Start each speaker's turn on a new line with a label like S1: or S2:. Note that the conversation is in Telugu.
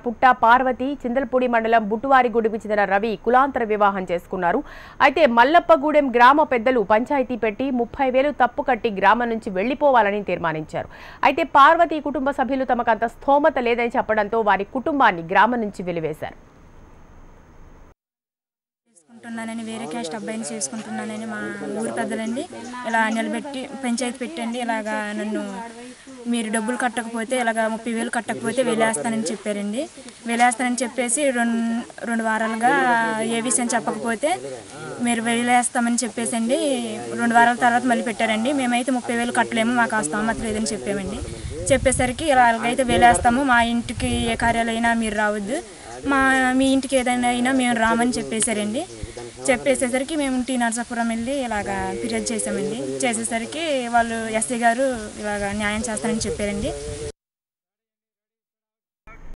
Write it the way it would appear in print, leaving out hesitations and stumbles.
S1: పుట్ట పార్వతి చింతలపూడి మండలం బుట్టువారిగూడెంకు చెందిన రవి కులాంతర వివాహం చేసుకున్నారు. అయితే మల్లప్పగూడెం గ్రామ పెద్దలు పంచాయతీ పెట్టి 30,000 తప్పు కట్టి గ్రామం నుంచి వెళ్లిపోవాలని తీర్మానించారు. అయితే పార్వతి కుటుంబ సభ్యులు తమకంత స్థోమత లేదని చెప్పడంతో వారి కుటుంబాన్ని గ్రామం నుంచి వెలివేశారు.
S2: వేరే క్యాస్ట్ అబ్బాయిని చేసుకుంటున్నానని మా ఊరి పెద్దలండి ఇలా నిలబెట్టి పంచాయతీ పెట్టండి, ఇలాగా నన్ను మీరు డబ్బులు కట్టకపోతే ఇలాగ 30,000 కట్టకపోతే వెళ్ళేస్తానని చెప్పారండి. వెళ్ళేస్తానని చెప్పేసి రెండు వారాలుగా ఏ విషయం చెప్పకపోతే మీరు వెళ్ళేస్తామని చెప్పేసండి 2 వారాల తర్వాత మళ్ళీ పెట్టారండి. మేమైతే 30,000 కట్టలేము, మాకు ఆ స్తోమత లేదని చెప్పామండి. చెప్పేసరికి ఇలాగైతే వెళ్ళేస్తాము, మా ఇంటికి ఏ కార్యాలైనా మీరు రావద్దు, మీ ఇంటికి ఏదైనా అయినా మేము రామని చెప్పేశారండి. చెప్పేసేసరికి మేము టీ నరసాపురం వెళ్ళి ఇలాగా ఫిర్యాదు చేసామండి. చేసేసరికి వాళ్ళు ఎస్ఐ గారు ఇలాగ న్యాయం చేస్తారని చెప్పారండి.